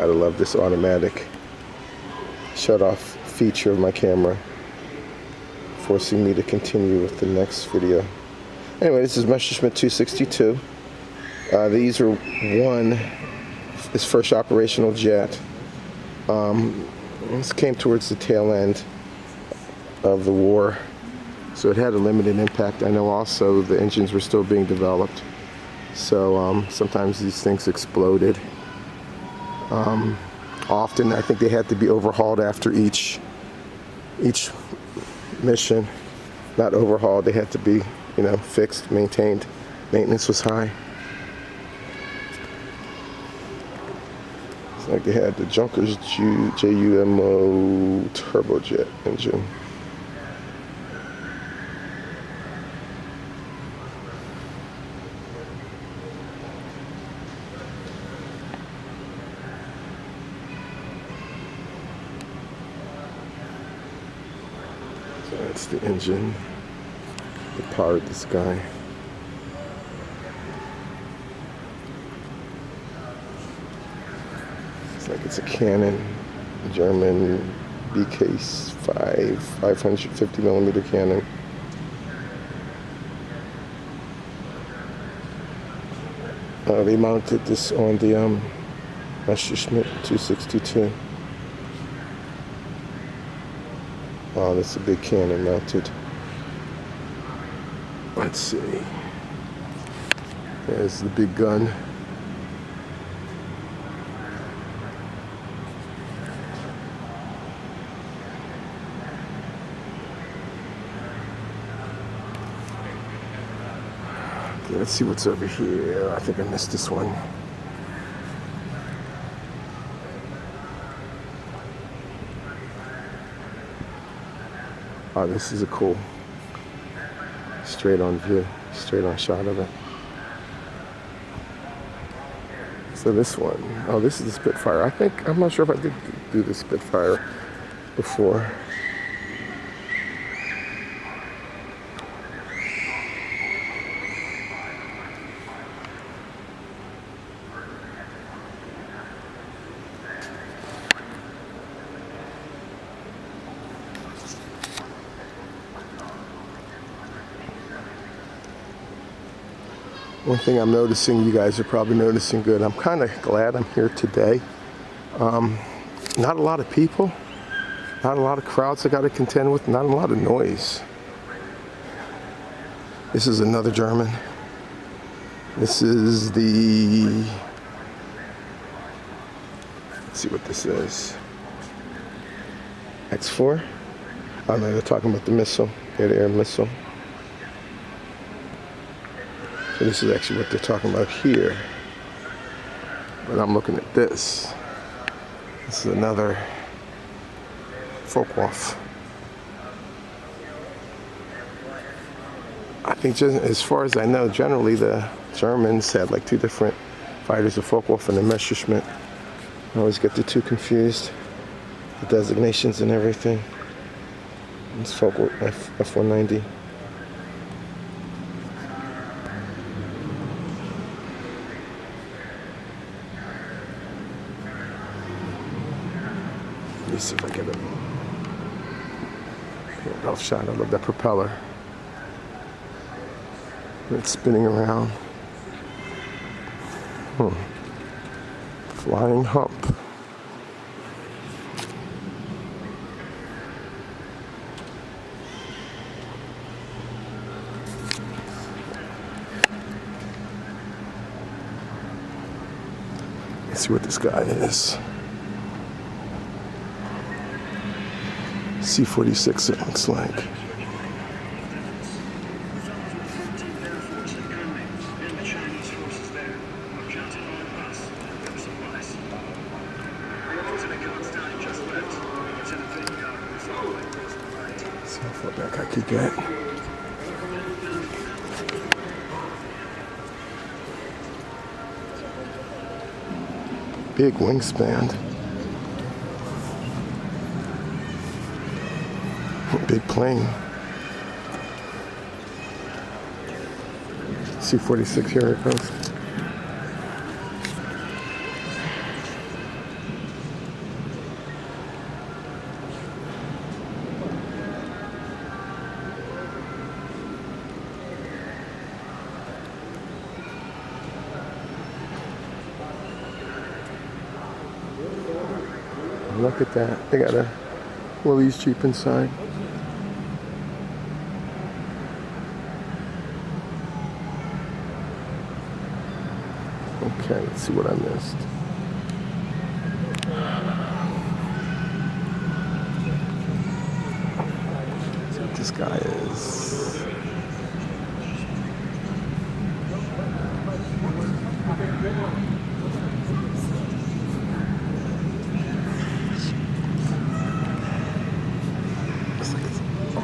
Gotta love this automatic shut-off feature of my camera, forcing me to continue with the next video. Anyway, this is Messerschmitt 262. These are his first operational jet. This came towards the tail end of the war, so it had a limited impact. I know also the engines were still being developed, so sometimes these things exploded. Often I think they had to be overhauled after each mission. Not overhauled, they had to be, fixed, maintained. Maintenance was high. It's like they had the Junkers JUMO turbojet engine. So that's the engine that powered this guy. It's like it's a Canon, German BK5 550 millimeter Canon. They mounted this on the Messerschmitt 262. Oh, that's a big cannon mounted. Let's see. There's the big gun. Okay, let's see what's over here. I think I missed this one. Oh, this is a cool straight on view, straight on shot of it. So this one, oh, this is the Spitfire. I'm not sure if I did do the Spitfire before. One thing I'm noticing, you guys are probably noticing good, I'm kind of glad I'm here today. Not a lot of people, not a lot of crowds I got to contend with, not a lot of noise. This is another German. This is the, let's see what this is. X4? Oh no, they're talking about the missile, air-to-air missile. So this is actually what they're talking about here. But I'm looking at this. This is another Focke-Wulf. I think just as far as I know, generally the Germans had like two different fighters, the Focke-Wulf and the Messerschmitt. I always get the two confused, the designations and everything. It's Focke-Wulf F-190. Let me see if I get a rough shot. I love that propeller. It's spinning around. Flying hump. Let's see what this guy is. C-46 it looks like. See how far back I could get. Big wingspan. Big plane. C-46, here it goes. look at that. They got a Willys Jeep inside. Okay, let's see what I missed. Let's see what this guy is.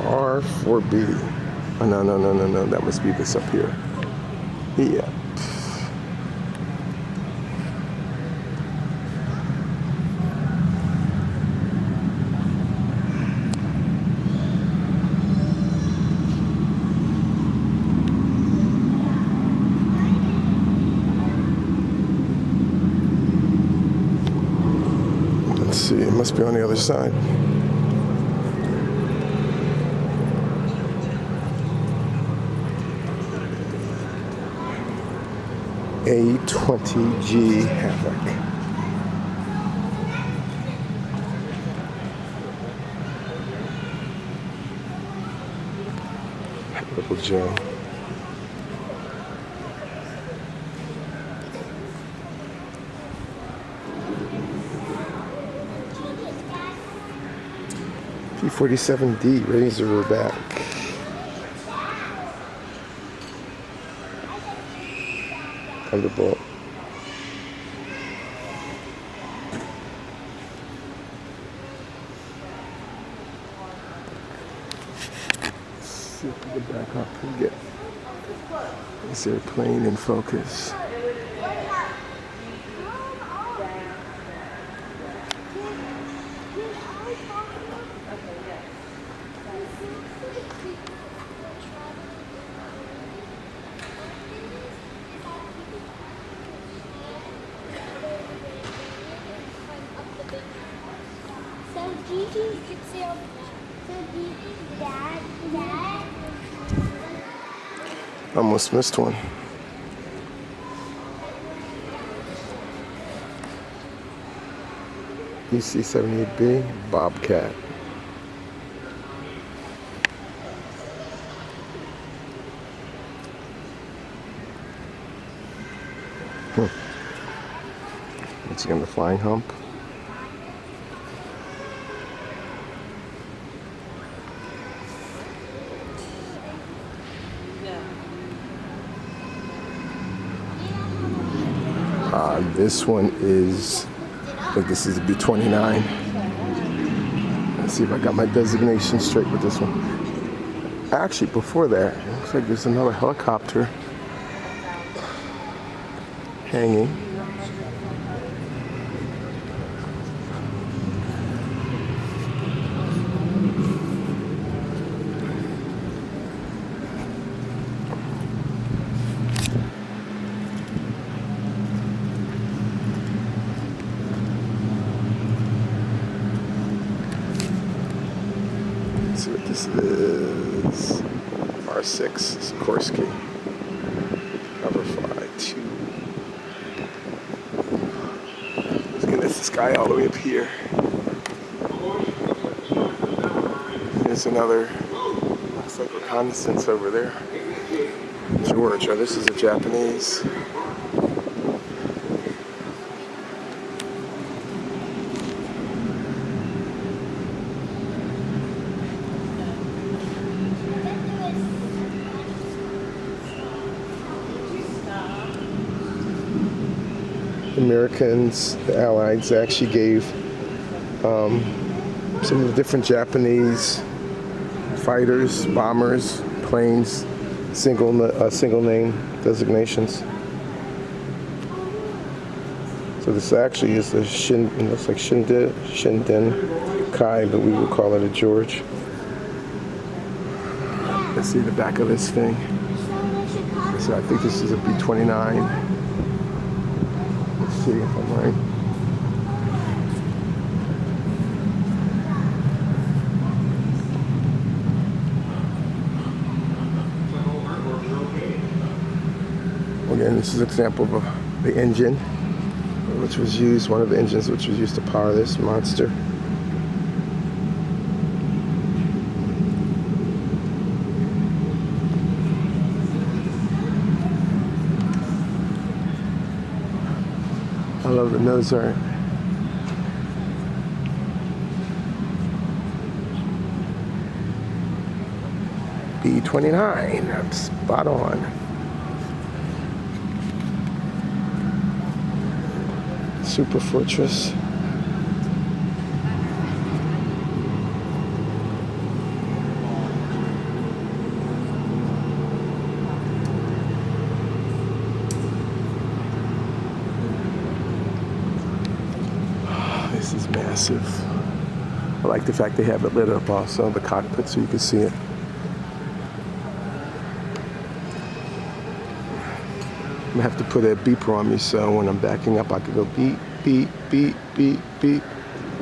R4B. Oh, no. That must be this up here. Yeah. Let's see. It must be on the other side. A20G Havoc. Triple J. P47D Razor back. Thunderbolt. Let's see if we can back up and get this airplane in focus. Almost missed one. EC78B Bobcat. Once again, the flying hump. This one is, I think this is a B-29. Let's see if I got my designation straight with this one. Actually, before that, it looks like there's another helicopter hanging. Let's see what this is. R6 Sikorsky. Cover fly 2. Let's get this guy all the way up here. There's another, looks like reconnaissance over there. George, oh, this is a Japanese. Americans, the Allies, actually gave some of the different Japanese fighters, bombers, planes, single name designations. So this actually is the it looks like Shinden Kai, but we would call it a George. Let's see the back of this thing. So I think this is a B-29. See if I'm right. Again, this is an example of the engine. which was used, one of the engines which was used to power this monster. I love the nose art. B-29, spot on. Super Fortress. This is massive. I like the fact they have it lit up also, the cockpit, so you can see it. I'm gonna have to put a beeper on me so when I'm backing up I can go beep, beep, beep, beep, beep,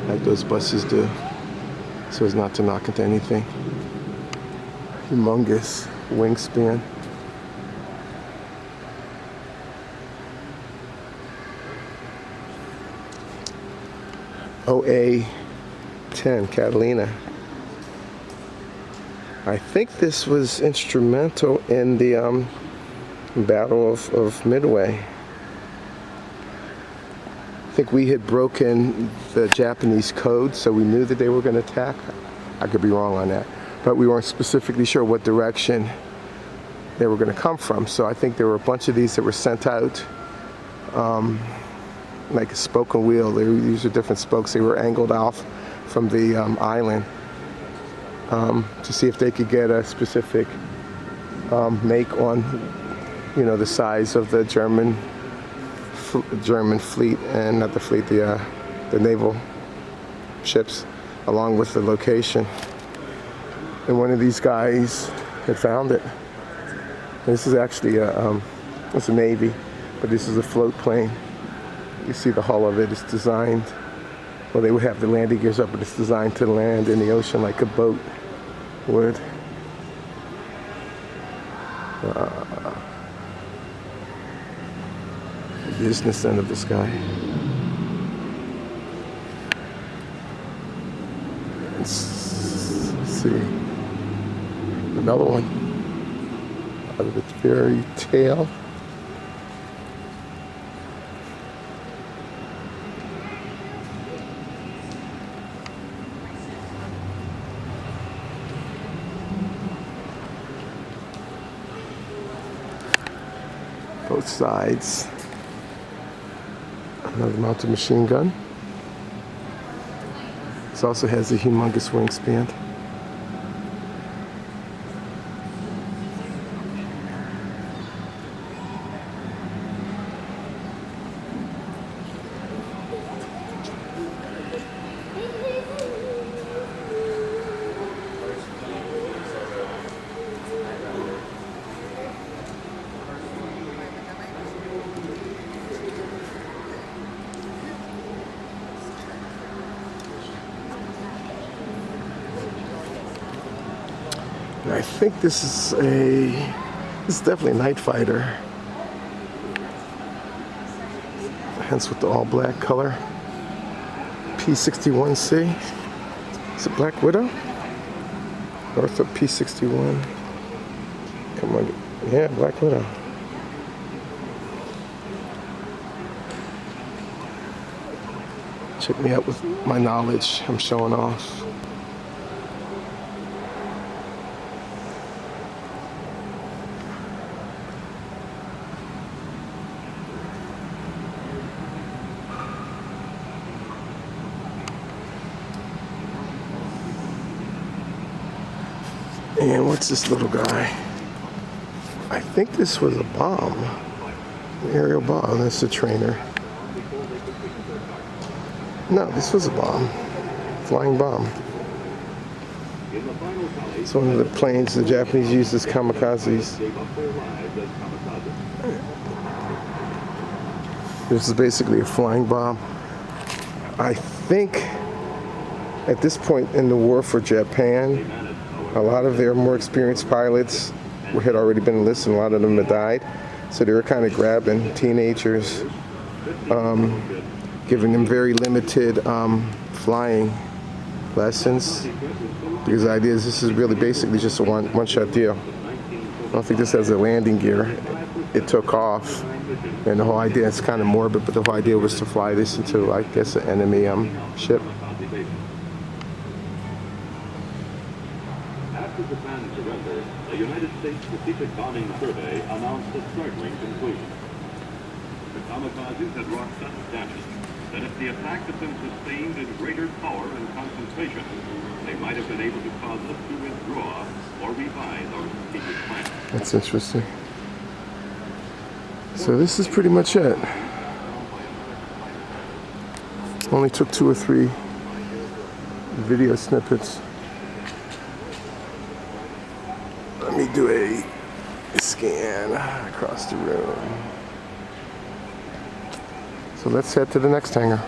like those buses do, so as not to knock into anything. Humongous wingspan. OA-10 Catalina. I think this was instrumental in the Battle of Midway. I think we had broken the Japanese code, so we knew that they were going to attack. I could be wrong on that, but we weren't specifically sure what direction they were going to come from. So I think there were a bunch of these that were sent out, like a spoke and wheel. These are different spokes. They were angled off from the island to see if they could get a specific make on, you know, the size of the German fleet, and not the fleet, the naval ships, along with the location. And one of these guys had found it. This is actually it's a Navy, but this is a float plane. You see the hull of it. It's designed, well, they would have the landing gears up, but it's designed to land in the ocean like a boat would. Business end of the sky. Let's see. Another one out of its very tail. Both sides. Another mounted machine gun. This also has a humongous wingspan. I think this is definitely a night fighter. Hence with the all black color. P-61C. Is it Black Widow? Northrop P-61. Come on. Yeah, Black Widow. Check me out with my knowledge I'm showing off. And what's this little guy? I think this was a bomb. An aerial bomb. That's a trainer. No, this was a bomb. Flying bomb. It's one of the planes the Japanese used as kamikazes. This is basically a flying bomb. I think at this point in the war for Japan, a lot of their more experienced pilots had already been enlisted. A lot of them had died. So they were kind of grabbing teenagers giving them very limited flying lessons, because the idea is this is really basically just a one-shot deal. I don't think this has a landing gear. It took off, and the whole idea, it's kind of morbid, but the whole idea was to fly this into, I guess, an enemy ship. After Japan's surrender, the United States Strategic Bombing Survey announced a startling conclusion. The kamikazes had wrought such damage that if the attack had been sustained in greater power and concentration, they might have been able to cause us to withdraw or revise our strategic plan. That's interesting. So this is pretty much it. Only took 2 or 3 video snippets. Let me do a scan across the room. So let's head to the next hangar.